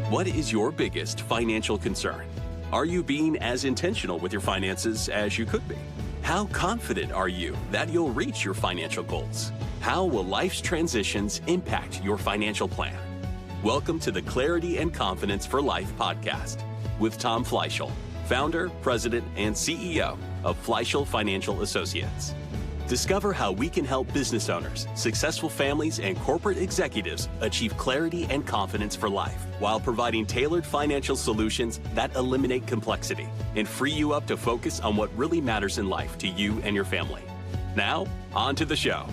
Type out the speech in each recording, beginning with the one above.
What is your biggest financial concern? Are you being as intentional with your finances as you could be? How confident are you that you'll reach your financial goals? How will life's transitions impact your financial plan? Welcome to the Clarity and Confidence for Life podcast with Tom Fleishel, founder, president, and CEO of Fleishel Financial Associates. Discover how we can help business owners, successful families, and corporate executives achieve clarity and confidence for life while providing tailored financial solutions that eliminate complexity and free you up to focus on what really matters in life to you and your family. Now, on to the show.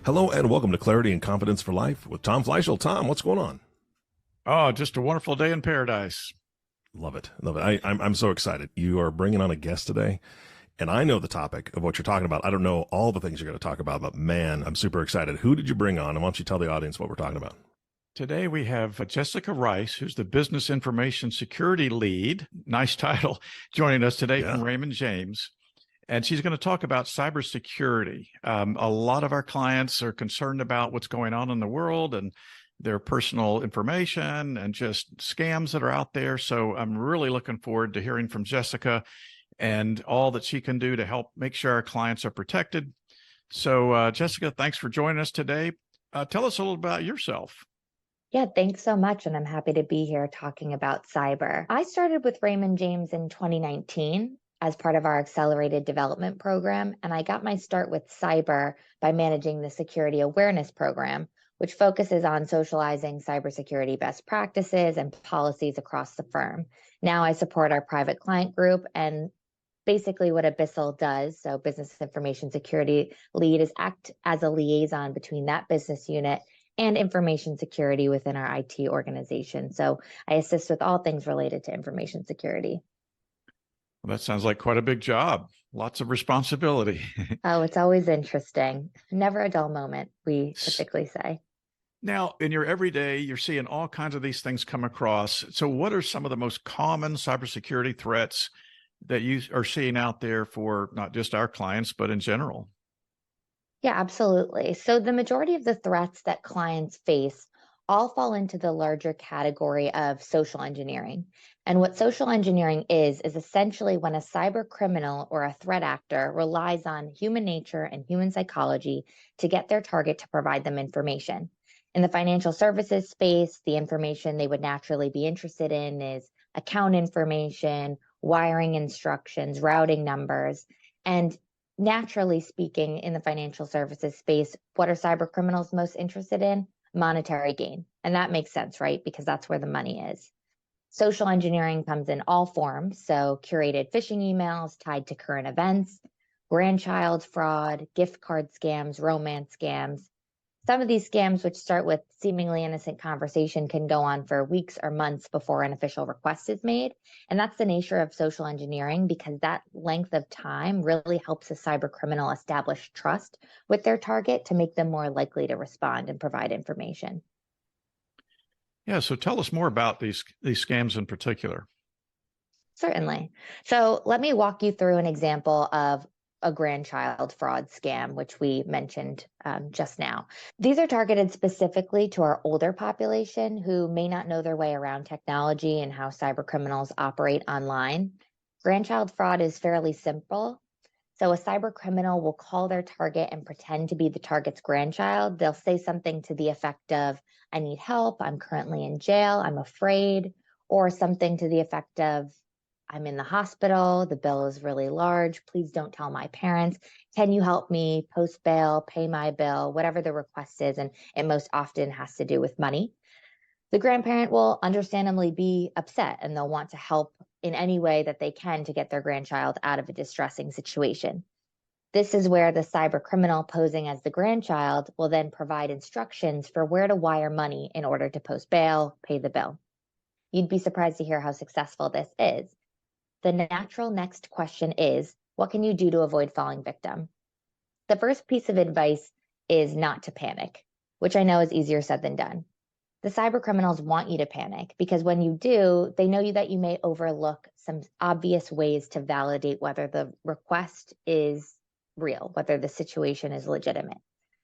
Hello and welcome to Clarity and Confidence for Life with Tom Fleishel. Tom, what's going on? Oh, just a wonderful day in paradise. Love it. Love it. I'm so excited. You are bringing on a guest today, and I know the topic of what you're talking about. I don't know all the things you're going to talk about, but man, I'm super excited. Who did you bring on? And why don't you tell the audience what we're talking about? Today we have Jessica Rice, who's the Business Information Security Lead, nice title, joining us today from Raymond James. And she's going to talk about cybersecurity. A lot of our clients are concerned about what's going on in the world and their personal information and just scams that are out there. So I'm really looking forward to hearing from Jessica and all that she can do to help make sure our clients are protected. So Jessica, thanks for joining us today. Tell us a little about yourself. Yeah, thanks so much. And I'm happy to be here talking about cyber. I started with Raymond James in 2019 as part of our accelerated development program. And I got my start with cyber by managing the security awareness program, which focuses on socializing cybersecurity best practices and policies across the firm. Now I support our private client group, and basically what a BISL does, so Business Information Security Lead, is act as a liaison between that business unit and information security within our IT organization. So I assist with all things related to information security. Well, that sounds like quite a big job. Lots of responsibility. Oh, it's always interesting. Never a dull moment, we typically say. Now, in your everyday, you're seeing all kinds of these things come across. So what are some of the most common cybersecurity threats that you are seeing out there for not just our clients, but in general? Yeah, absolutely. So the majority of the threats that clients face all fall into the larger category of social engineering. And what social engineering is essentially when a cyber criminal or a threat actor relies on human nature and human psychology to get their target to provide them information. In the financial services space, the information they would naturally be interested in is account information, wiring instructions, routing numbers. And naturally speaking, in the financial services space, what are cyber criminals most interested in? Monetary gain. And that makes sense, right? Because that's where the money is. Social engineering comes in all forms. So curated phishing emails tied to current events, grandchild fraud, gift card scams, romance scams. Some of these scams, which start with seemingly innocent conversation, can go on for weeks or months before an official request is made. And that's the nature of social engineering, because that length of time really helps a cyber criminal establish trust with their target to make them more likely to respond and provide information. Yeah, so tell us more about these scams in particular. Certainly. So let me walk you through an example of a grandchild fraud scam, which we mentioned just now. These are targeted specifically to our older population who may not know their way around technology and how cyber criminals operate online. Grandchild fraud is fairly simple. So a cyber criminal will call their target and pretend to be the target's grandchild. They'll say something to the effect of, "I need help, I'm currently in jail, I'm afraid," or something to the effect of, "I'm in the hospital, the bill is really large, please don't tell my parents. Can you help me post bail, pay my bill," whatever the request is, and it most often has to do with money. The grandparent will understandably be upset and they'll want to help in any way that they can to get their grandchild out of a distressing situation. This is where the cyber criminal posing as the grandchild will then provide instructions for where to wire money in order to post bail, pay the bill. You'd be surprised to hear how successful this is. The natural next question is, what can you do to avoid falling victim? The first piece of advice is not to panic, which I know is easier said than done. The cyber criminals want you to panic because when you do, they know that you may overlook some obvious ways to validate whether the request is real, whether the situation is legitimate.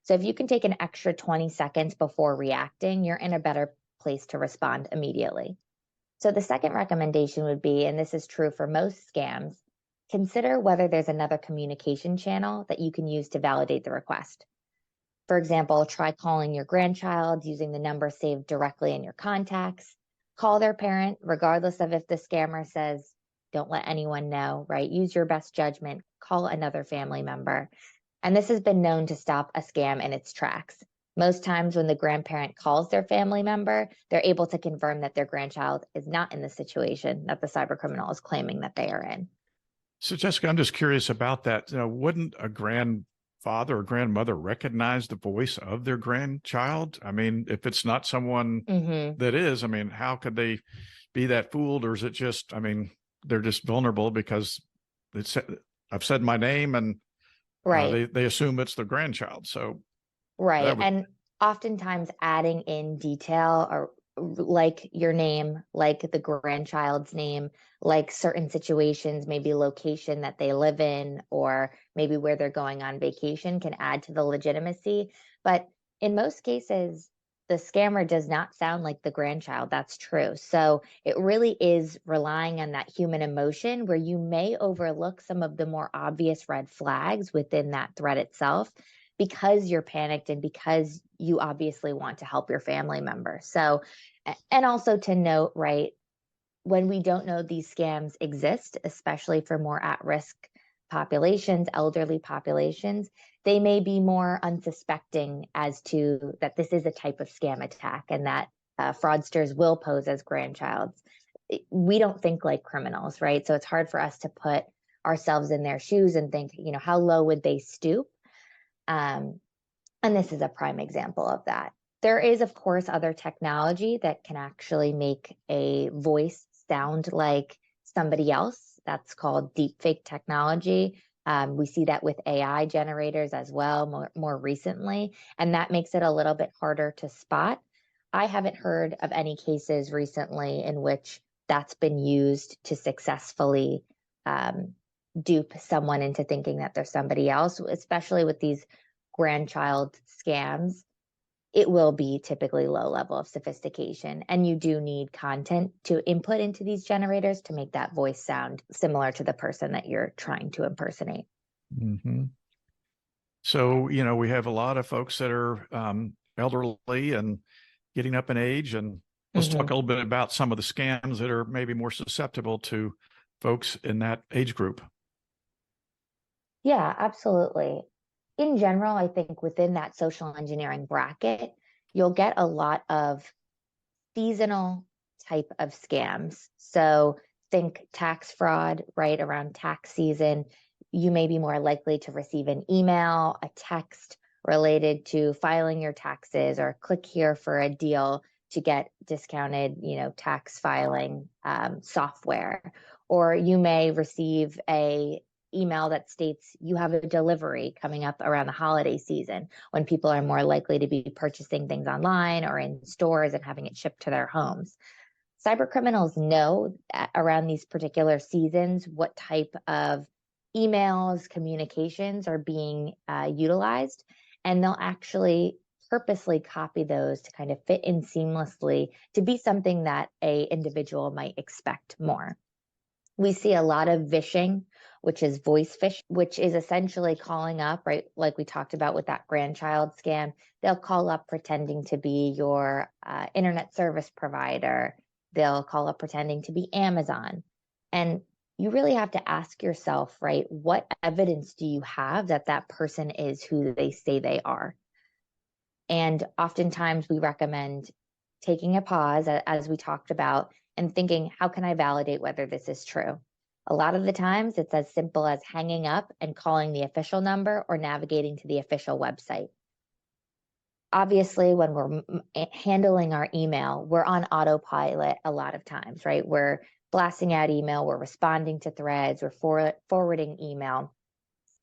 So if you can take an extra 20 seconds before reacting, you're in a better place to respond immediately. So the second recommendation would be, and this is true for most scams, consider whether there's another communication channel that you can use to validate the request. For example, try calling your grandchild using the number saved directly in your contacts. Call their parent, regardless of if the scammer says, don't let anyone know, right? Use your best judgment. Call another family member. And this has been known to stop a scam in its tracks. Most times when the grandparent calls their family member, they're able to confirm that their grandchild is not in the situation that the cybercriminal is claiming that they are in. So Jessica, I'm just curious about that. Wouldn't a grandfather or grandmother recognize the voice of their grandchild? I mean, if it's not someone that is, I mean, how could they be that fooled? Or is it just, I mean, they're just vulnerable because I've said my name and right. They assume it's their grandchild. So right. And oftentimes adding in detail or like your name, like the grandchild's name, like certain situations, maybe location that they live in, or maybe where they're going on vacation can add to the legitimacy. But in most cases, the scammer does not sound like the grandchild. That's true. So it really is relying on that human emotion where you may overlook some of the more obvious red flags within that threat itself, because you're panicked and because you obviously want to help your family member. So, and also to note, right, when we don't know these scams exist, especially for more at-risk populations, elderly populations, they may be more unsuspecting as to that this is a type of scam attack and that fraudsters will pose as grandchilds. We don't think like criminals, right? So it's hard for us to put ourselves in their shoes and think, how low would they stoop? And this is a prime example of that. There is, of course, other technology that can actually make a voice sound like somebody else. That's called deepfake technology. We see that with AI generators as well more recently, and that makes it a little bit harder to spot. I haven't heard of any cases recently in which that's been used to successfully dupe someone into thinking that they're somebody else, especially with these grandchild scams. It will be typically low level of sophistication, and you do need content to input into these generators to make that voice sound similar to the person that you're trying to impersonate. So, we have a lot of folks that are elderly and getting up in age, and let's talk a little bit about some of the scams that are maybe more susceptible to folks in that age group. Yeah, absolutely. In general, I think within that social engineering bracket, you'll get a lot of seasonal type of scams. So think tax fraud, right around tax season. You may be more likely to receive an email, a text related to filing your taxes, or click here for a deal to get discounted, tax filing software. Or you may receive a email that states you have a delivery coming up around the holiday season, when people are more likely to be purchasing things online or in stores and having it shipped to their homes. Cyber criminals know around these particular seasons what type of emails, communications are being utilized, and they'll actually purposely copy those to kind of fit in seamlessly to be something that a individual might expect more. We see a lot of vishing, which is voice phishing, which is essentially calling up, right? Like we talked about with that grandchild scam, they'll call up pretending to be your internet service provider. They'll call up pretending to be Amazon. And you really have to ask yourself, right, what evidence do you have that that person is who they say they are? And oftentimes we recommend taking a pause, as we talked about, and thinking, how can I validate whether this is true? A lot of the times it's as simple as hanging up and calling the official number or navigating to the official website. Obviously, when we're handling our email, we're on autopilot a lot of times, right? We're blasting out email, we're responding to threads, we're forwarding email.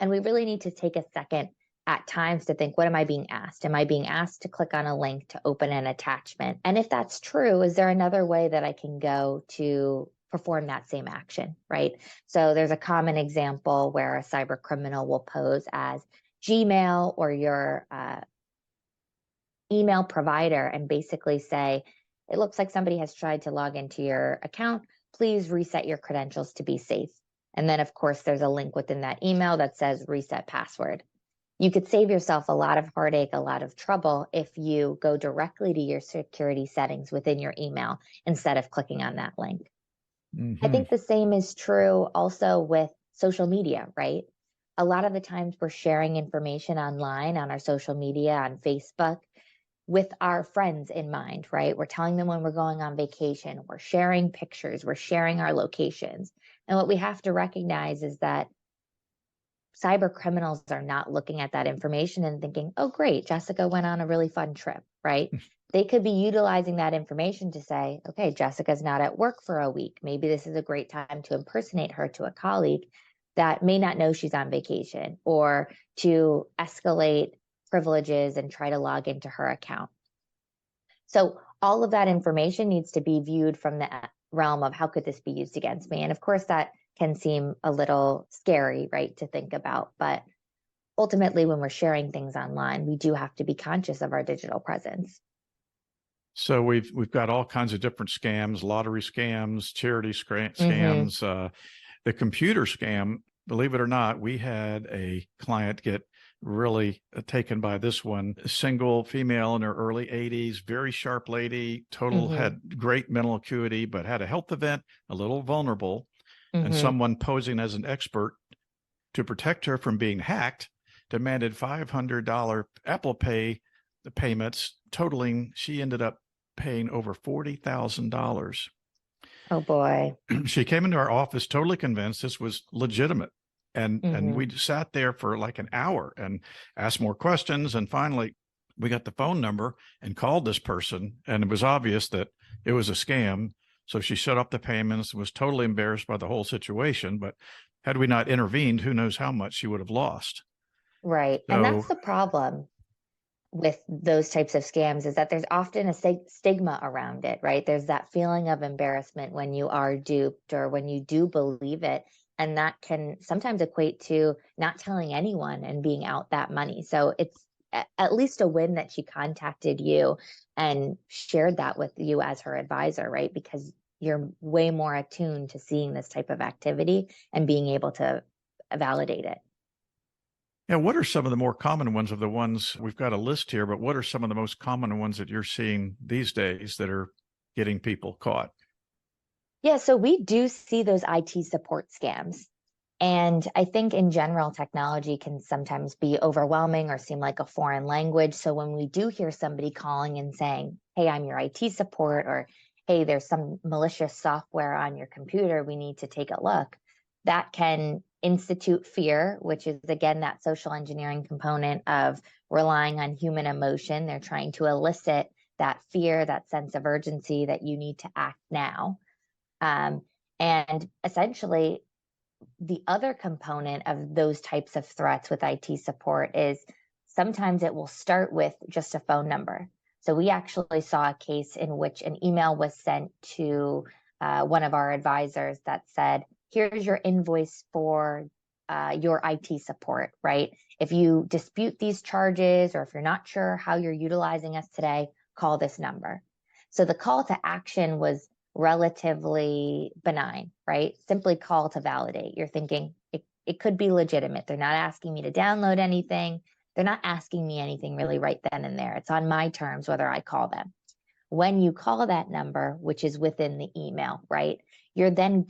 And we really need to take a second at times to think, what am I being asked? Am I being asked to click on a link to open an attachment? And if that's true, is there another way that I can go to perform that same action, right? So there's a common example where a cyber criminal will pose as Gmail or your email provider and basically say, it looks like somebody has tried to log into your account. Please reset your credentials to be safe. And then, of course, there's a link within that email that says reset password. You could save yourself a lot of heartache, a lot of trouble if you go directly to your security settings within your email instead of clicking on that link. I think the same is true also with social media, right? A lot of the times we're sharing information online on our social media, on Facebook, with our friends in mind, right? We're telling them when we're going on vacation, we're sharing pictures, we're sharing our locations. And what we have to recognize is that cyber criminals are not looking at that information and thinking, oh, great, Jessica went on a really fun trip, right? They could be utilizing that information to say, okay, Jessica's not at work for a week. Maybe this is a great time to impersonate her to a colleague that may not know she's on vacation, or to escalate privileges and try to log into her account. So all of that information needs to be viewed from the realm of how could this be used against me? And of course, that can seem a little scary, right, to think about. But ultimately, when we're sharing things online, we do have to be conscious of our digital presence. So we've got all kinds of different scams, lottery scams, charity scams, the computer scam. Believe it or not, we had a client get really taken by this one. A single female in her early 80s, very sharp lady, had great mental acuity, but had a health event, a little vulnerable, and someone posing as an expert to protect her from being hacked demanded $500 Apple Pay payments, totaling, she ended up paying over $40,000. Oh boy. She came into our office totally convinced this was legitimate. And we sat there for like an hour and asked more questions. And finally, we got the phone number and called this person. And it was obvious that it was a scam. So she shut off the payments, was totally embarrassed by the whole situation. But had we not intervened, who knows how much she would have lost. Right. So, and that's the problem with those types of scams, is that there's often a stigma around it, right? There's that feeling of embarrassment when you are duped or when you do believe it. And that can sometimes equate to not telling anyone and being out that money. So it's at least a win that she contacted you and shared that with you as her advisor, right? Because you're way more attuned to seeing this type of activity and being able to validate it. yeah, what are some of the more common ones of the ones we've got a list here, but what are some of the most common ones that you're seeing these days that are getting people caught? Yeah, so we do see those IT support scams. And I think in general, technology can sometimes be overwhelming or seem like a foreign language. So when we do hear somebody calling and saying, hey, I'm your IT support, or hey, there's some malicious software on your computer, we need to take a look, that can institute fear, which is, again, that social engineering component of relying on human emotion. They're trying to elicit that fear, that sense of urgency that you need to act now. And essentially, the other component of those types of threats with IT support is sometimes it will start with just a phone number. So we actually saw a case in which an email was sent to one of our advisors that said, here's your invoice for your IT support, right? If you dispute these charges, or if you're not sure how you're utilizing us today, call this number. So the call to action was relatively benign, right? Simply call to validate. You're thinking it could be legitimate. They're not asking me to download anything. They're not asking me anything really right then and there. It's on my terms whether I call them. When you call that number, which is within the email, right, you're then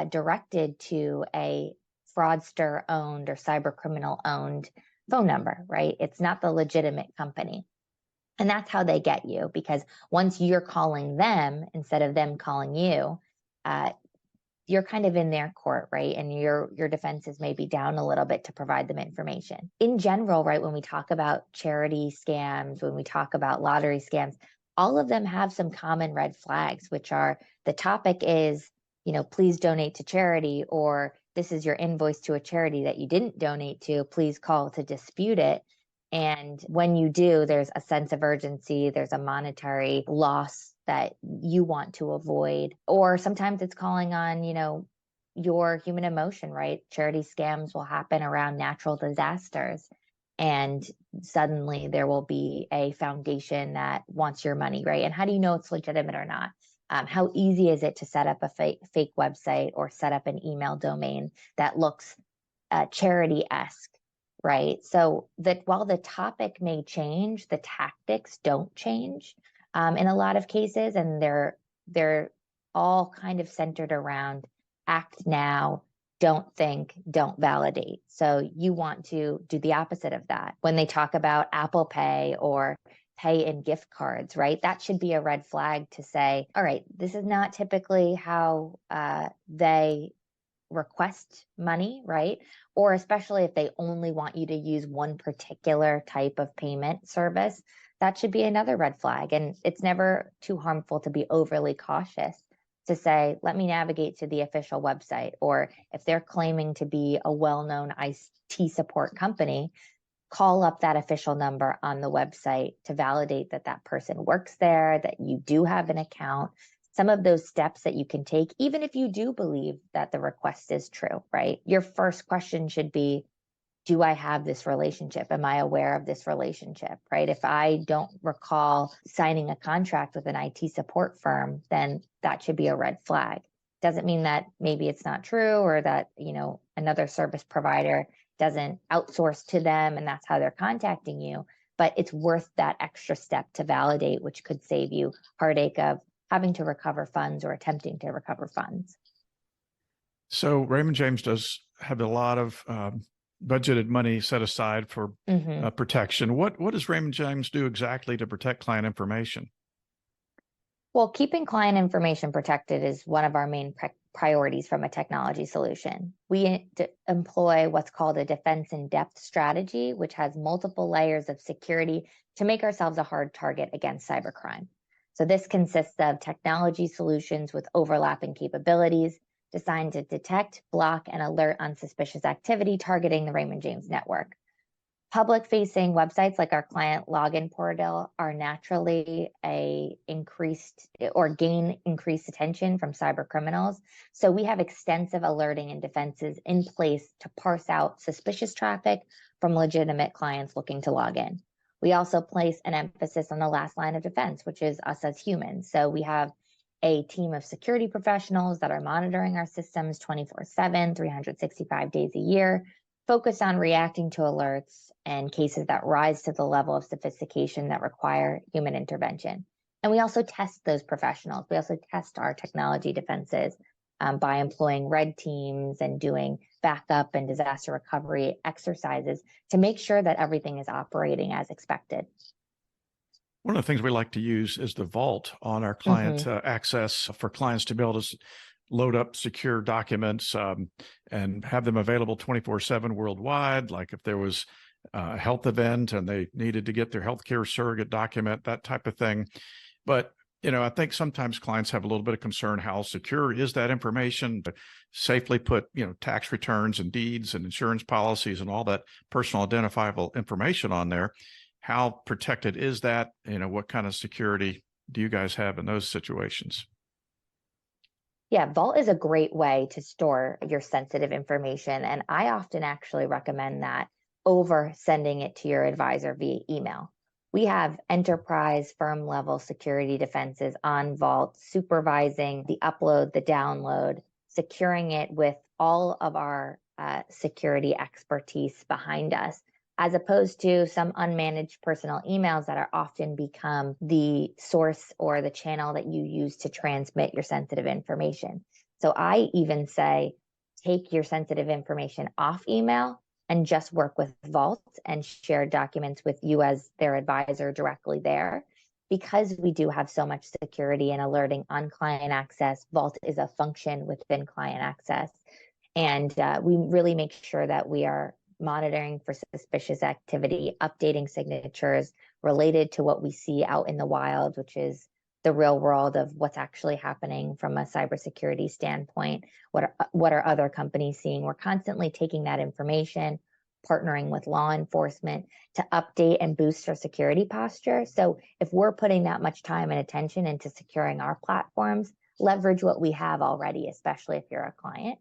directed to a fraudster owned or cyber criminal owned phone number, right? It's not the legitimate company. And that's how they get you, because once you're calling them instead of them calling you, you're kind of in their court, right? And your defenses may be down a little bit to provide them information. In general, right, when we talk about charity scams, when we talk about lottery scams, all of them have some common red flags, which are the topic is, please donate to charity, or this is your invoice to a charity that you didn't donate to, please call to dispute it. And when you do, there's a sense of urgency, there's a monetary loss that you want to avoid. Or sometimes it's calling on, your human emotion, right? Charity scams will happen around natural disasters. and suddenly there will be a foundation that wants your money, right? And how do you know it's legitimate or not? How easy is it to set up a fake website or set up an email domain that looks charity-esque, right? So that while the topic may change, the tactics don't change in a lot of cases, and they're all kind of centered around act now, don't think, don't validate. So you want to do the opposite of that. When they talk about Apple Pay or pay in gift cards, right? That should be a red flag to say, all right, this is not typically how they request money, right? Or especially if they only want you to use one particular type of payment service, that should be another red flag. And it's never too harmful to be overly cautious to say, let me navigate to the official website. Or if they're claiming to be a well-known IT support company, call up that official number on the website to validate that that person works there, that you do have an account. Some of those steps that you can take, even if you do believe that the request is true, right? Your first question should be, do I have this relationship? Am I aware of this relationship, right? If I don't recall signing a contract with an IT support firm, then that should be a red flag. Doesn't mean that maybe it's not true or that, another service provider doesn't outsource to them and that's how they're contacting you, but it's worth that extra step to validate, which could save you heartache of having to recover funds or attempting to recover funds. So Raymond James does have a lot of budgeted money set aside for protection. What does Raymond James do exactly to protect client information? Well, keeping client information protected is one of our main priorities from a technology solution. We employ what's called a defense in depth strategy, which has multiple layers of security to make ourselves a hard target against cybercrime. So this consists of technology solutions with overlapping capabilities designed to detect, block, and alert on suspicious activity targeting the Raymond James network. Public-facing websites like our client login portal are naturally gain increased attention from cyber criminals. So we have extensive alerting and defenses in place to parse out suspicious traffic from legitimate clients looking to log in. We also place an emphasis on the last line of defense, which is us as humans. So we have a team of security professionals that are monitoring our systems 24/7, 365 days a year, focused on reacting to alerts and cases that rise to the level of sophistication that require human intervention. And we also test those professionals. We also test our technology defenses by employing red teams and doing backup and disaster recovery exercises to make sure that everything is operating as expected. One of the things we like to use is the vault on our client access for clients to be able to load up secure documents and have them available 24/7 worldwide. Like if there was a health event and they needed to get their healthcare surrogate document, that type of thing. But, I think sometimes clients have a little bit of concern, how secure is that information to safely put, tax returns and deeds and insurance policies and all that personal identifiable information on there. How protected is that? What kind of security do you guys have in those situations? Yeah, Vault is a great way to store your sensitive information. And I often actually recommend that over sending it to your advisor via email. We have enterprise firm level security defenses on Vault, supervising the upload, the download, securing it with all of our security expertise behind us, as opposed to some unmanaged personal emails that are often become the source or the channel that you use to transmit your sensitive information. So I even say, take your sensitive information off email and just work with Vault and share documents with you as their advisor directly there. Because we do have so much security and alerting on client access, Vault is a function within client access. And we really make sure that we are monitoring for suspicious activity, updating signatures related to what we see out in the wild, which is the real world of what's actually happening from a cybersecurity standpoint. What are other companies seeing? We're constantly taking that information, partnering with law enforcement to update and boost our security posture. So if we're putting that much time and attention into securing our platforms, leverage what we have already, especially if you're a client.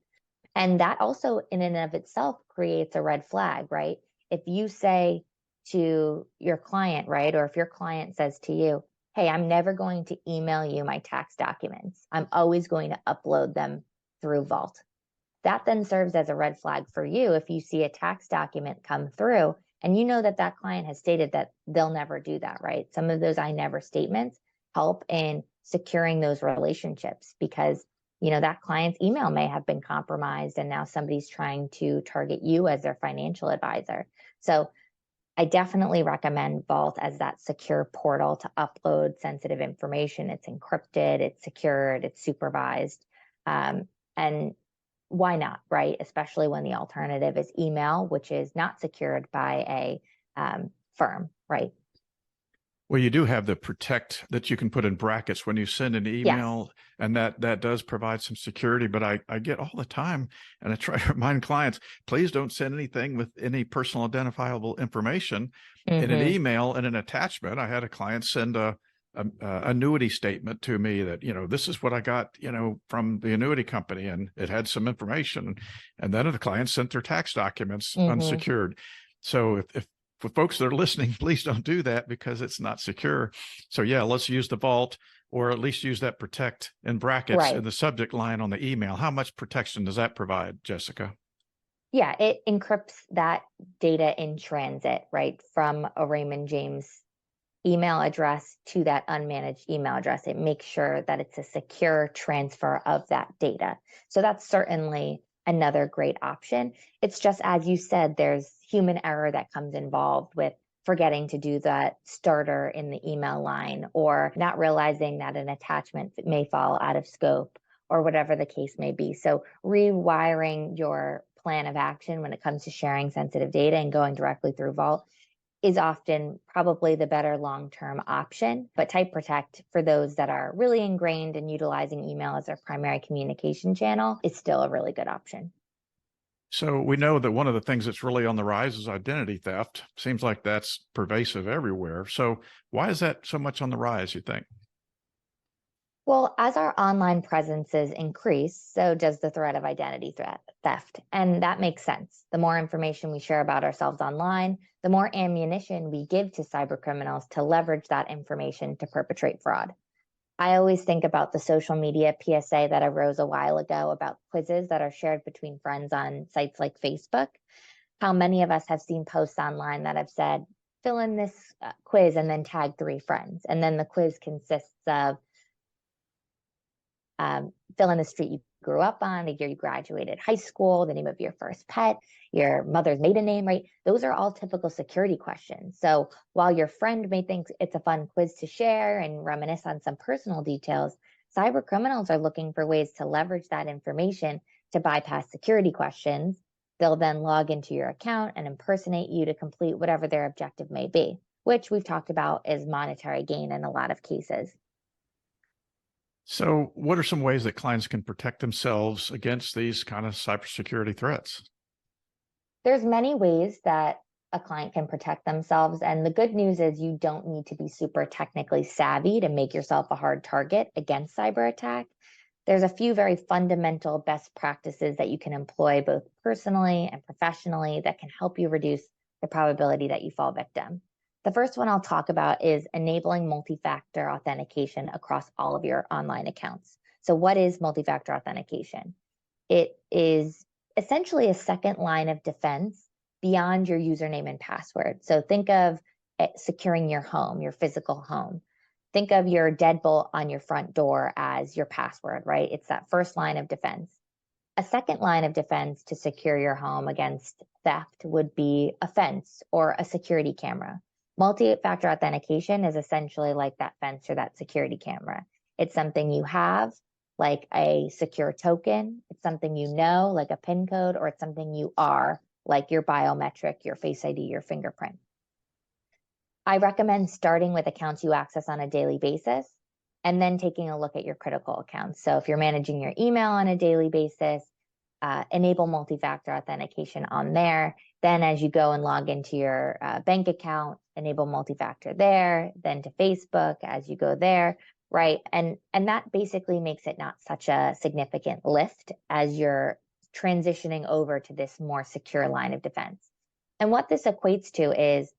And that also in and of itself creates a red flag, right? if you say to your client, right, or if your client says to you, hey, I'm never going to email you my tax documents, I'm always going to upload them through Vault. That then serves as a red flag for you if you see a tax document come through and you know that that client has stated that they'll never do that, right? Some of those I never statements help in securing those relationships because that client's email may have been compromised and now somebody's trying to target you as their financial advisor. So I definitely recommend Vault as that secure portal to upload sensitive information. It's encrypted, it's secured, it's supervised. And why not, right? Especially when the alternative is email, which is not secured by a firm, right? Well, you do have the protect that you can put in brackets when you send an email, Yes. and that does provide some security. But I get all the time, and I try to remind clients, please don't send anything with any personal identifiable information in an email and an attachment. I had a client send a annuity statement to me that, this is what I got, from the annuity company, and it had some information. And then the client sent their tax documents unsecured. So if for folks that are listening, please don't do that because it's not secure. So yeah, let's use the Vault, or at least use that protect in brackets in the subject line on the email. How much protection does that provide, Jessica? Yeah, it encrypts that data in transit, right, from a Raymond James email address to that unmanaged email address. It makes sure that it's a secure transfer of that data. So that's certainly another great option. It's just, as you said, there's human error that comes involved with forgetting to do that starter in the email line, or not realizing that an attachment may fall out of scope, or whatever the case may be. So rewiring your plan of action when it comes to sharing sensitive data and going directly through Vault is often probably the better long-term option. But Type Protect, for those that are really ingrained in utilizing email as their primary communication channel, is still a really good option. So we know that one of the things that's really on the rise is identity theft. Seems like that's pervasive everywhere. So why is that so much on the rise, you think? Well, as our online presences increase, so does the threat of identity theft. And that makes sense. The more information we share about ourselves online, the more ammunition we give to cyber criminals to leverage that information to perpetrate fraud. I always think about the social media PSA that arose a while ago about quizzes that are shared between friends on sites like Facebook. How many of us have seen posts online that have said, fill in this quiz and then tag 3 friends. And then the quiz consists of fill in the street you grew up on, the year you graduated high school, the name of your first pet, your mother's maiden name, right? Those are all typical security questions. So while your friend may think it's a fun quiz to share and reminisce on some personal details, cyber criminals are looking for ways to leverage that information to bypass security questions. They'll then log into your account and impersonate you to complete whatever their objective may be, which we've talked about is monetary gain in a lot of cases. So what are some ways that clients can protect themselves against these kind of cybersecurity threats? There's many ways that a client can protect themselves. And the good news is you don't need to be super technically savvy to make yourself a hard target against cyber attack. There's a few very fundamental best practices that you can employ both personally and professionally that can help you reduce the probability that you fall victim. The first one I'll talk about is enabling multi-factor authentication across all of your online accounts. So what is multi-factor authentication? It is essentially a second line of defense beyond your username and password. So think of securing your home, your physical home. Think of your deadbolt on your front door as your password, right? It's that first line of defense. A second line of defense to secure your home against theft would be a fence or a security camera. Multi-factor authentication is essentially like that fence or that security camera. It's something you have, like a secure token. It's something you know, like a PIN code, or it's something you are, like your biometric, your Face ID, your fingerprint. I recommend starting with accounts you access on a daily basis and then taking a look at your critical accounts. So if you're managing your email on a daily basis, enable multi-factor authentication on there. Then as you go and log into your bank account, enable multi-factor there, then to Facebook as you go there, right? And that basically makes it not such a significant lift as you're transitioning over to this more secure line of defense. And what this equates to is,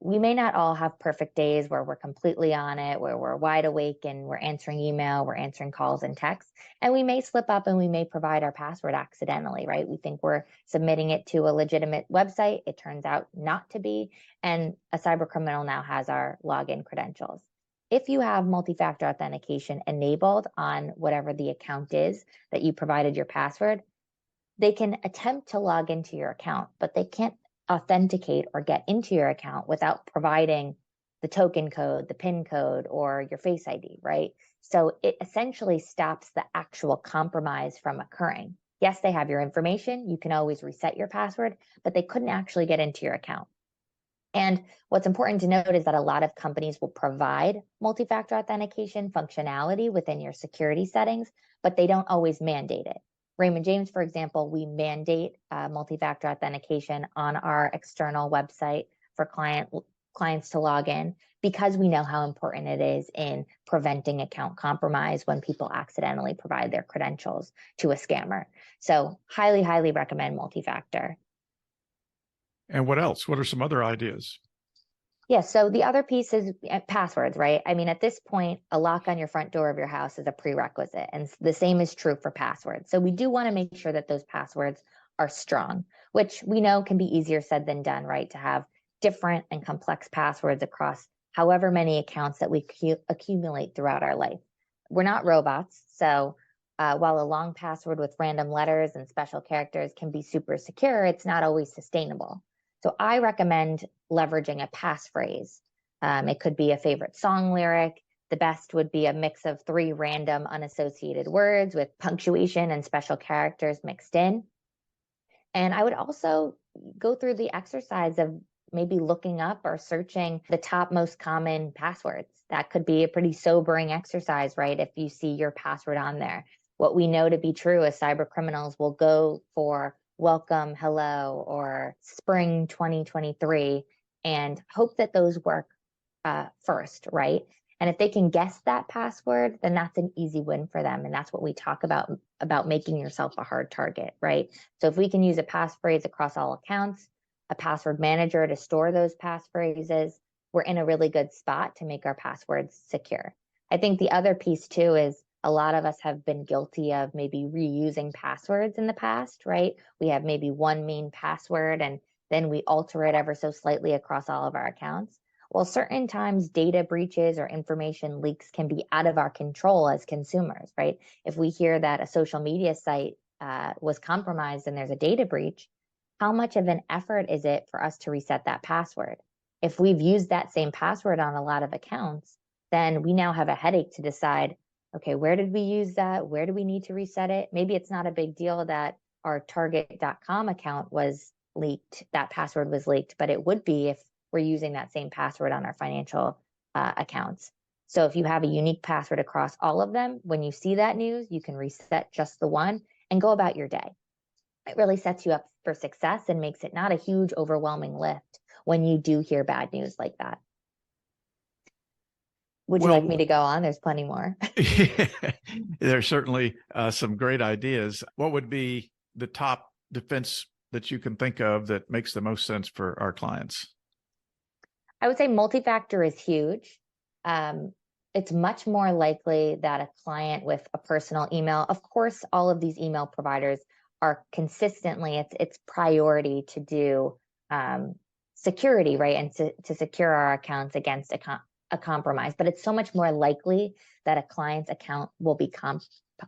we may not all have perfect days where we're completely on it, where we're wide awake and we're answering email, we're answering calls and texts, and we may slip up and we may provide our password accidentally, right? We think we're submitting it to a legitimate website. It turns out not to be, and a cyber criminal now has our login credentials. If you have multi-factor authentication enabled on whatever the account is that you provided your password, they can attempt to log into your account, but they can't authenticate or get into your account without providing the token code, the PIN code, or your Face ID, right? So it essentially stops the actual compromise from occurring. Yes, they have your information. You can always reset your password, but they couldn't actually get into your account. And what's important to note is that a lot of companies will provide multi-factor authentication functionality within your security settings, but they don't always mandate it. Raymond James, for example, we mandate multi-factor authentication on our external website for clients to log in because we know how important it is in preventing account compromise when people accidentally provide their credentials to a scammer. So highly, highly recommend multi-factor. And what else? What are some other ideas? Yeah, so the other piece is passwords, right? I mean, at this point, a lock on your front door of your house is a prerequisite, and the same is true for passwords. So we do want to make sure that those passwords are strong, which we know can be easier said than done, right? To have different and complex passwords across however many accounts that we accumulate throughout our life. We're not robots, so while a long password with random letters and special characters can be super secure, it's not always sustainable. So I recommend leveraging a passphrase. It could be a favorite song lyric. The best would be a mix of 3 random unassociated words with punctuation and special characters mixed in. And I would also go through the exercise of maybe looking up or searching the top most common passwords. That could be a pretty sobering exercise, right? If you see your password on there. What we know to be true is cyber criminals will go for welcome, hello, or spring 2023, and hope that those work first, right? And if they can guess that password, then that's an easy win for them. And that's what we talk about making yourself a hard target, right? So if we can use a passphrase across all accounts, a password manager to store those passphrases, we're in a really good spot to make our passwords secure. I think the other piece too is a lot of us have been guilty of maybe reusing passwords in the past, right? We have maybe one main password and then we alter it ever so slightly across all of our accounts. Well, certain times data breaches or information leaks can be out of our control as consumers, right? If we hear that a social media site was compromised and there's a data breach, how much of an effort is it for us to reset that password? If we've used that same password on a lot of accounts, then we now have a headache to decide, okay, where did we use that? Where do we need to reset it? Maybe it's not a big deal that our Target.com account was leaked, that password was leaked, but it would be if we're using that same password on our financial accounts. So if you have a unique password across all of them, when you see that news, you can reset just the one and go about your day. It really sets you up for success and makes it not a huge, overwhelming lift when you do hear bad news like that. Would you like me to go on? There's plenty more. There's certainly some great ideas. What would be the top defense that you can think of that makes the most sense for our clients? I would say multi-factor is huge. It's much more likely that a client with a personal email, of course, all of these email providers are consistently, it's priority to do security, right? And to secure our accounts against a compromise. But it's so much more likely that a client's account will be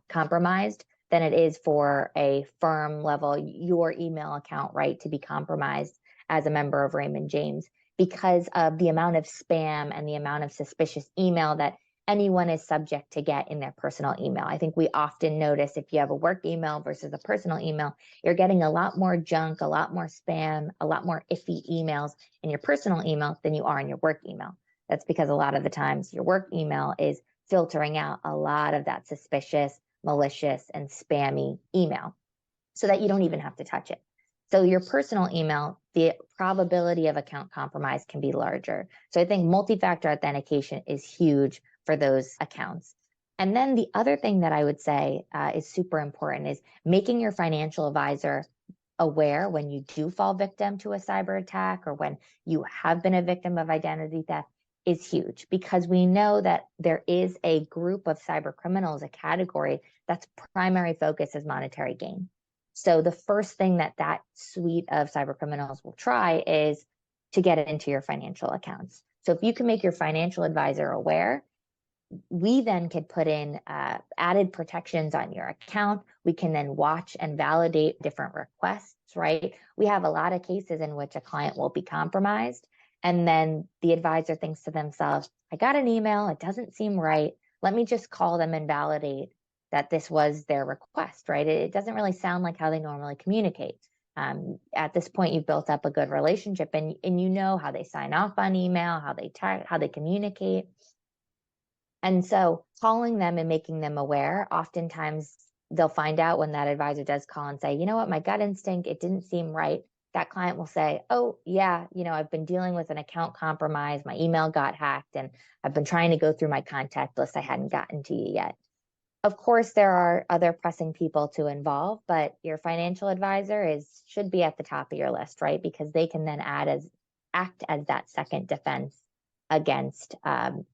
compromised than it is for a firm level, your email account, right, to be compromised as a member of Raymond James, because of the amount of spam and the amount of suspicious email that anyone is subject to get in their personal email. I think we often notice if you have a work email versus a personal email, you're getting a lot more junk, a lot more spam, a lot more iffy emails in your personal email than you are in your work email. That's because a lot of the times your work email is filtering out a lot of that suspicious, malicious, and spammy email so that you don't even have to touch it. So your personal email, the probability of account compromise can be larger. So I think multi-factor authentication is huge for those accounts. And then the other thing that I would say is super important is making your financial advisor aware when you do fall victim to a cyber attack or when you have been a victim of identity theft is huge, because we know that there is a group of cyber criminals, a category that's primary focus is monetary gain. So the first thing that that suite of cyber criminals will try is to get into your financial accounts. So if you can make your financial advisor aware, we then could put in added protections on your account. We can then watch and validate different requests, right? We have a lot of cases in which a client will be compromised, and then the advisor thinks to themselves, I got an email, it doesn't seem right. Let me just call them and validate that this was their request, right? It doesn't really sound like how they normally communicate. At this point, you've built up a good relationship, and you know how they sign off on email, how they communicate. And so calling them and making them aware, oftentimes they'll find out when that advisor does call and say, you know what, my gut instinct, it didn't seem right. That client will say, oh, yeah, I've been dealing with an account compromise. My email got hacked and I've been trying to go through my contact list. I hadn't gotten to you yet. Of course, there are other pressing people to involve, but your financial advisor should be at the top of your list, right? Because they can then act as that second defense against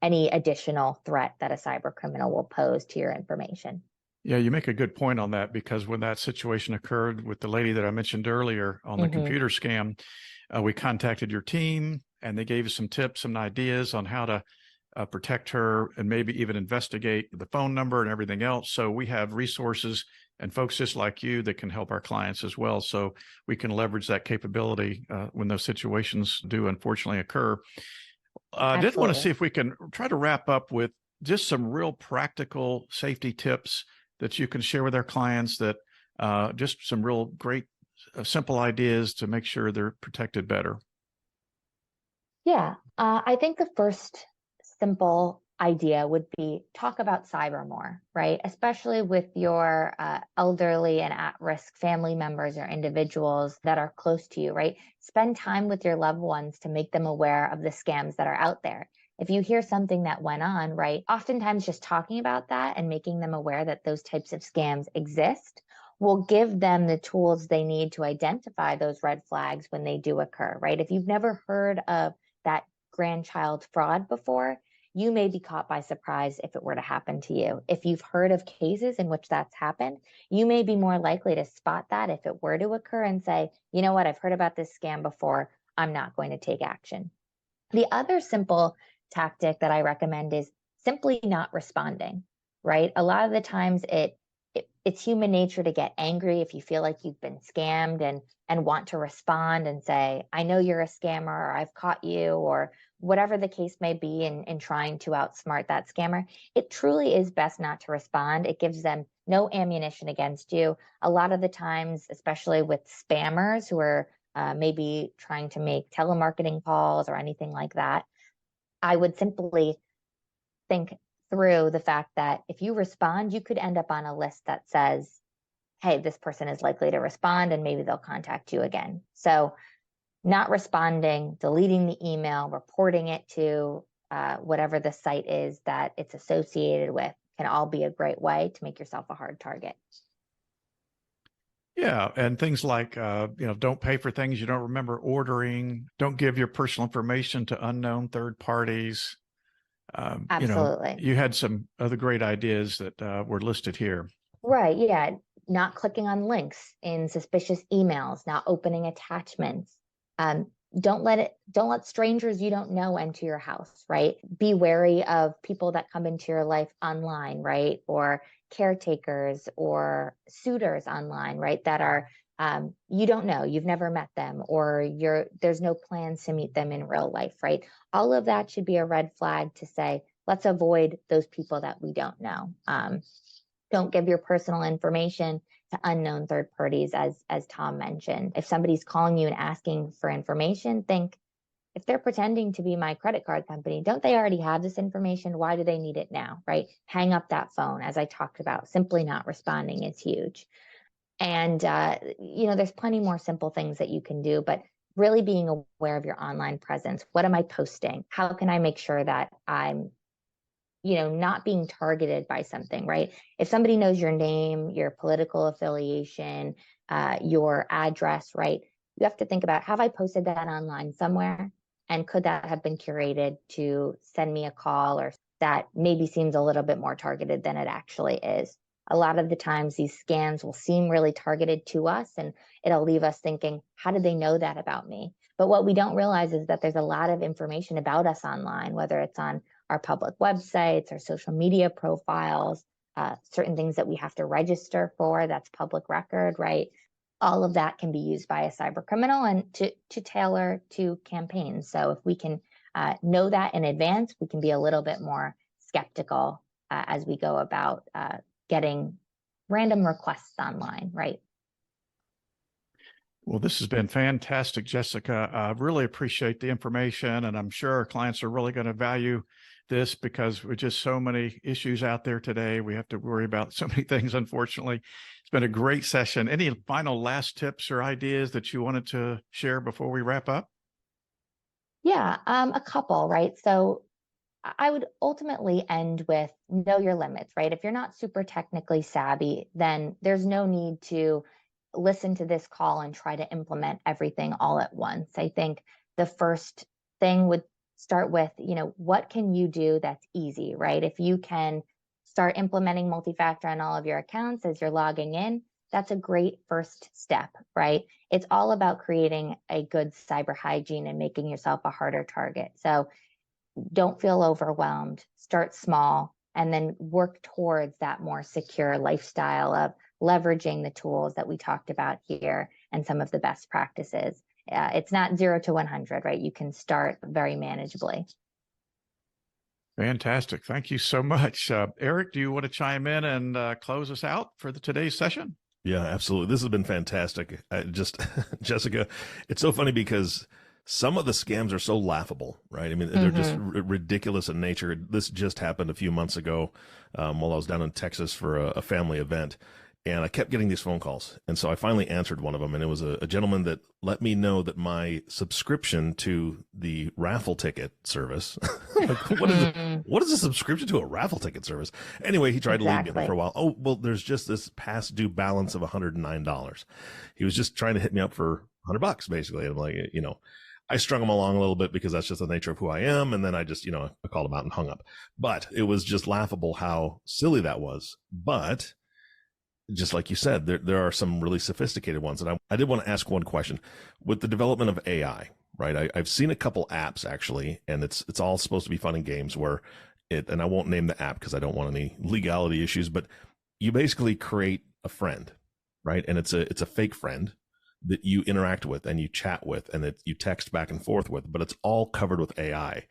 any additional threat that a cyber criminal will pose to your information. Yeah, you make a good point on that, because when that situation occurred with the lady that I mentioned earlier on the computer scam, we contacted your team and they gave us some tips and ideas on how to protect her and maybe even investigate the phone number and everything else. So we have resources and folks just like you that can help our clients as well. So we can leverage that capability when those situations do unfortunately occur. I did want to see if we can try to wrap up with just some real practical safety tips that you can share with our clients, that just some real great simple ideas to make sure they're protected better. Yeah, I think the first simple idea would be talk about cyber more, right? Especially with your elderly and at-risk family members or individuals that are close to you, right? Spend time with your loved ones to make them aware of the scams that are out there. If you hear something that went on, right, oftentimes just talking about that and making them aware that those types of scams exist will give them the tools they need to identify those red flags when they do occur, right? If you've never heard of that grandchild fraud before, you may be caught by surprise if it were to happen to you. If you've heard of cases in which that's happened, you may be more likely to spot that if it were to occur and say, you know what, I've heard about this scam before, I'm not going to take action. The other simple tactic that I recommend is simply not responding, right? A lot of the times it's human nature to get angry if you feel like you've been scammed and want to respond and say, I know you're a scammer, or I've caught you, or whatever the case may be in trying to outsmart that scammer. It truly is best not to respond. It gives them no ammunition against you. A lot of the times, especially with spammers who are maybe trying to make telemarketing calls or anything like that, I would simply think through the fact that if you respond, you could end up on a list that says, hey, this person is likely to respond and maybe they'll contact you again. So not responding, deleting the email, reporting it to whatever the site is that it's associated with can all be a great way to make yourself a hard target. Yeah, and things like, don't pay for things you don't remember ordering. Don't give your personal information to unknown third parties. Absolutely. You had some other great ideas that were listed here. Right. Yeah. Not clicking on links in suspicious emails, not opening attachments. Don't let strangers you don't know enter your house, right? Be wary of people that come into your life online, right? Or caretakers or suitors online, right? That are, you don't know, you've never met them, or there's no plans to meet them in real life, right? All of that should be a red flag to say, let's avoid those people that we don't know. Don't give your personal information to unknown third parties, as Tom mentioned. If somebody's calling you and asking for information, think, if they're pretending to be my credit card company, don't they already have this information? Why do they need it now, right? Hang up that phone. As I talked about, simply not responding is huge. And, there's plenty more simple things that you can do, but really being aware of your online presence. What am I posting? How can I make sure that I'm not being targeted by something, right? If somebody knows your name, your political affiliation, your address, right? You have to think about, have I posted that online somewhere? And could that have been curated to send me a call, or that maybe seems a little bit more targeted than it actually is? A lot of the times these scams will seem really targeted to us, and it'll leave us thinking, how did they know that about me? But what we don't realize is that there's a lot of information about us online, whether it's on our public websites, our social media profiles, certain things that we have to register for, that's public record, right? All of that can be used by a cyber criminal and to tailor to campaigns. So if we can know that in advance, we can be a little bit more skeptical as we go about getting random requests online, right? Well, this has been fantastic, Jessica. I really appreciate the information, and I'm sure our clients are really going to value this, because with just so many issues out there today, we have to worry about so many things, unfortunately. It's been a great session. Any final last tips or ideas that you wanted to share before we wrap up? Yeah, a couple, right? So I would ultimately end with know your limits, right? If you're not super technically savvy, then there's no need to listen to this call and try to implement everything all at once. I think the first thing would start with, what can you do that's easy, right? If you can start implementing multi-factor on all of your accounts as you're logging in, that's a great first step, right? It's all about creating a good cyber hygiene and making yourself a harder target. So don't feel overwhelmed, start small, and then work towards that more secure lifestyle of leveraging the tools that we talked about here and some of the best practices. It's not 0 to 100, right? You can start very manageably. Fantastic. Thank you so much. Eric, do you want to chime in and close us out for today's session? Yeah, absolutely. This has been fantastic. Jessica, it's so funny because some of the scams are so laughable, right? I mean, they're just ridiculous in nature. This just happened a few months ago while I was down in Texas for a family event, and I kept getting these phone calls. And so I finally answered one of them, and it was a gentleman that let me know that my subscription to the raffle ticket service, like, what is a subscription to a raffle ticket service? Anyway, he tried to leave me there for a while. Oh, well, there's just this past due balance of $109. He was just trying to hit me up for $100, basically. And I'm like, I strung him along a little bit because that's just the nature of who I am. And then I just, I called him out and hung up. But it was just laughable how silly that was. But just like you said, there are some really sophisticated ones. And I did want to ask one question. With the development of AI, right? I've seen a couple apps actually, and it's all supposed to be fun and games where and I won't name the app because I don't want any legality issues, but you basically create a friend, right? And it's a fake friend that you interact with and you chat with and that you text back and forth with, but it's all covered with AI.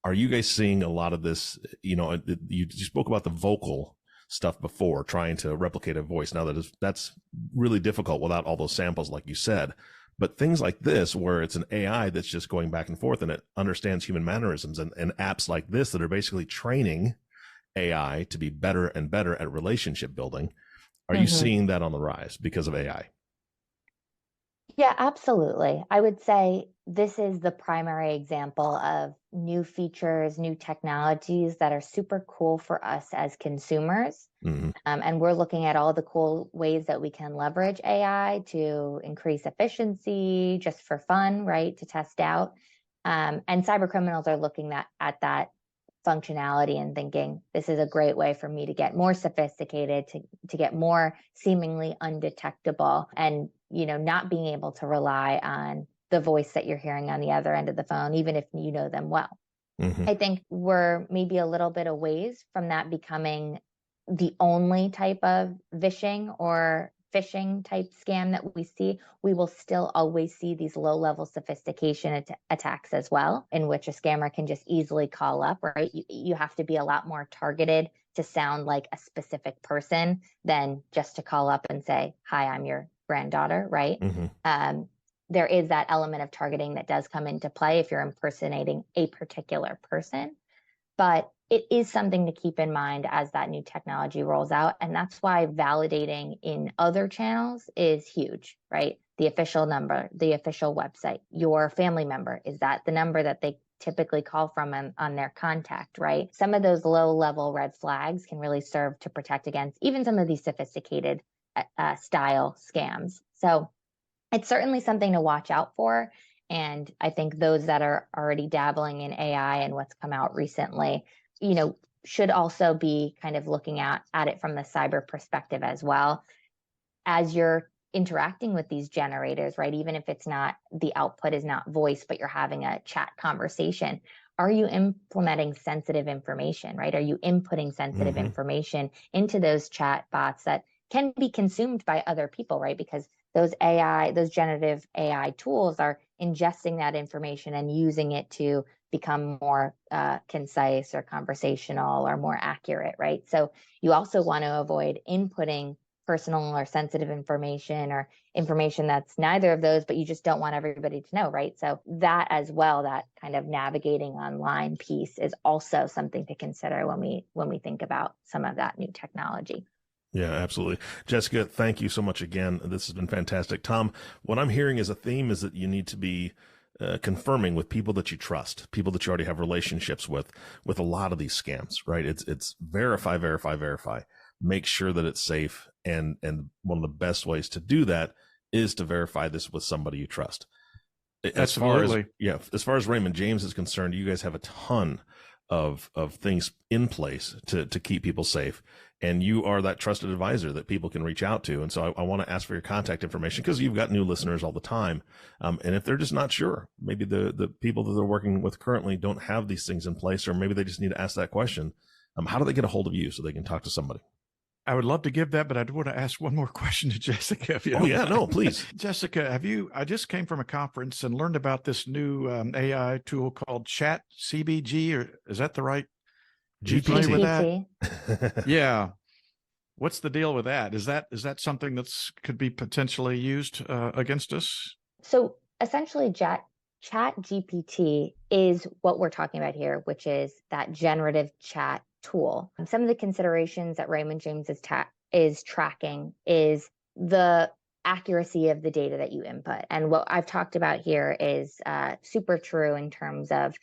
Are you guys seeing a lot of this? You spoke about the vocal stuff before, trying to replicate a voice. Now that's really difficult without all those samples, like you said. But things like this, where it's an AI that's just going back and forth and it understands human mannerisms, and apps like this that are basically training AI to be better and better at relationship building. Are you seeing that on the rise because of AI? Yeah, absolutely. I would say this is the primary example of new features, new technologies that are super cool for us as consumers. And we're looking at all the cool ways that we can leverage AI to increase efficiency just for fun, right? To test out. And cyber criminals are looking at that functionality and thinking, this is a great way for me to get more sophisticated, to get more seemingly undetectable, and not being able to rely on the voice that you're hearing on the other end of the phone, even if you know them well. I think we're maybe a little bit a ways from that becoming the only type of vishing or phishing type scam that we see. We will still always see these low level sophistication attacks as well, in which a scammer can just easily call up, right? You have to be a lot more targeted to sound like a specific person than just to call up and say, hi, I'm your granddaughter, right? There is that element of targeting that does come into play if you're impersonating a particular person. But it is something to keep in mind as that new technology rolls out. And that's why validating in other channels is huge, right? The official number, the official website, your family member, is that the number that they typically call from on their contact, right? Some of those low level red flags can really serve to protect against even some of these sophisticated style scams. So it's certainly something to watch out for. And I think those that are already dabbling in AI and what's come out recently, should also be kind of looking at it from the cyber perspective as well. As you're interacting with these generators, right? Even if it's not, the output is not voice, but you're having a chat conversation. Are you implementing sensitive information, right? Are you inputting sensitive information into those chat bots that can be consumed by other people, right? Because those generative AI tools are ingesting that information and using it to become more concise or conversational or more accurate, right? So you also want to avoid inputting personal or sensitive information or information that's neither of those, but you just don't want everybody to know, right? So that as well, that kind of navigating online piece is also something to consider when we think about some of that new technology. Yeah, absolutely. Jessica, thank you so much again. This has been fantastic. Tom, what I'm hearing as a theme is that you need to be confirming with people that you trust, people that you already have relationships with a lot of these scams, right? It's verify, verify, verify. Make sure that it's safe. And one of the best ways to do that is to verify this with somebody you trust. Absolutely. As far as Raymond James is concerned, you guys have a ton of things in place to keep people safe. And you are that trusted advisor that people can reach out to. And so I want to ask for your contact information because you've got new listeners all the time. And if they're just not sure, maybe the people that they're working with currently don't have these things in place, or maybe they just need to ask that question. How do they get a hold of you so they can talk to somebody? I would love to give that, but I do want to ask one more question to Jessica. Please. Jessica, I just came from a conference and learned about this new AI tool called Chat CBG, or is that the right? GPT. With that? Yeah. What's the deal with that? Is that something that's could be potentially used against us? So essentially, Chat GPT is what we're talking about here, which is that generative chat tool. Some of the considerations that Raymond James is tracking is the accuracy of the data that you input. And what I've talked about here is super true in terms of,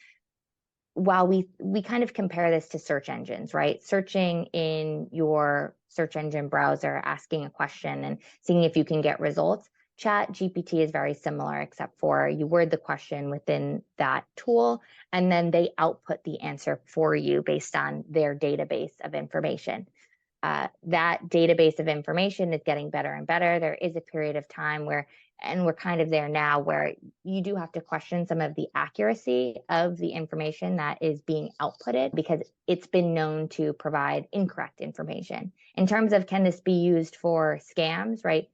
while we kind of compare this to search engines, right? Searching in your search engine browser, asking a question and seeing if you can get results. Chat GPT is very similar, except for you word the question within that tool, and then they output the answer for you based on their database of information. That database of information is getting better and better. There is a period of time where, and we're kind of there now, where you do have to question some of the accuracy of the information that is being outputted, because it's been known to provide incorrect information. In terms of, can this be used for scams, right?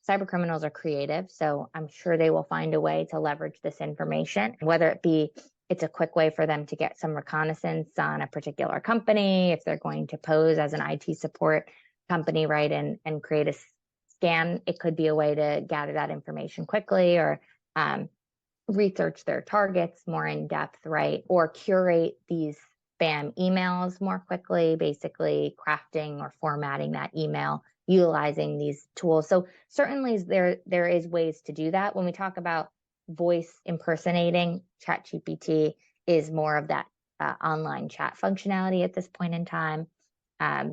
Cyber criminals are creative, so I'm sure they will find a way to leverage this information, whether it be it's a quick way for them to get some reconnaissance on a particular company, if they're going to pose as an IT support company, right, and create a scam. It could be a way to gather that information quickly, or research their targets more in depth, right, or curate these spam emails more quickly, basically crafting or formatting that email utilizing these tools. So certainly there is ways to do that. When we talk about voice impersonating, ChatGPT is more of that online chat functionality at this point in time.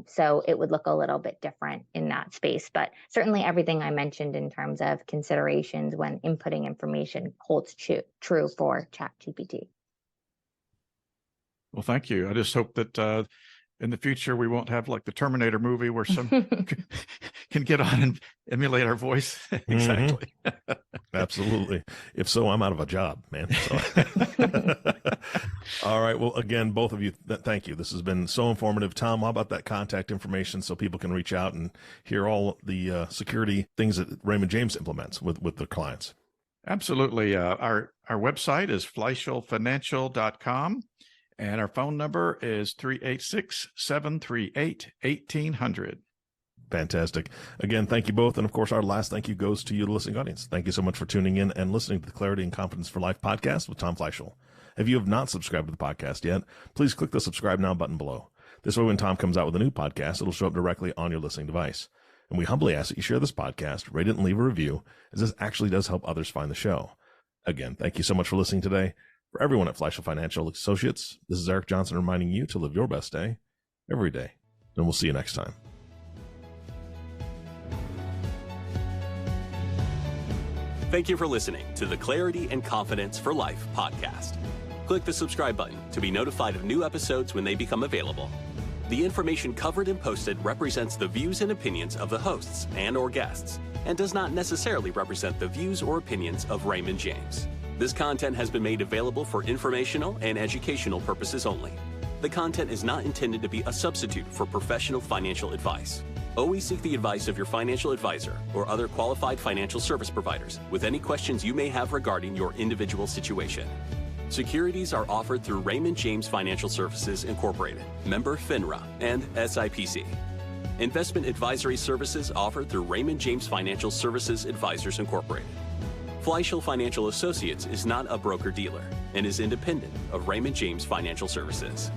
So it would look a little bit different in that space, but certainly everything I mentioned in terms of considerations when inputting information holds true for ChatGPT. Well, thank you. I just hope that in the future we won't have like the Terminator movie where some can get on and emulate our voice. Exactly. Absolutely. If so, I'm out of a job, man. So. All right. Well, again, both of you, thank you. This has been so informative. Tom, how about that contact information so people can reach out and hear all the security things that Raymond James implements with their clients? Absolutely. Our website is fleishelfinancial.com. And our phone number is 386-738-1800. Fantastic. Again, thank you both. And of course, our last thank you goes to you, the listening audience. Thank you so much for tuning in and listening to the Clarity and Confidence for Life podcast with Tom Fleishel. If you have not subscribed to the podcast yet, please click the subscribe now button below. This way, when Tom comes out with a new podcast, it'll show up directly on your listening device. And we humbly ask that you share this podcast, rate it, and leave a review, as this actually does help others find the show. Again, thank you so much for listening today. For everyone at Fleishel Financial Associates, this is Eric Johnson reminding you to live your best day every day. And we'll see you next time. Thank you for listening to the Clarity and Confidence for Life podcast. Click the subscribe button to be notified of new episodes when they become available. The information covered and posted represents the views and opinions of the hosts and/or guests and does not necessarily represent the views or opinions of Raymond James. This content has been made available for informational and educational purposes only. The content is not intended to be a substitute for professional financial advice. Always seek the advice of your financial advisor or other qualified financial service providers with any questions you may have regarding your individual situation. Securities are offered through Raymond James Financial Services Incorporated, member FINRA, and SIPC. Investment advisory services offered through Raymond James Financial Services Advisors Incorporated. Fleishel Financial Associates is not a broker-dealer and is independent of Raymond James Financial Services.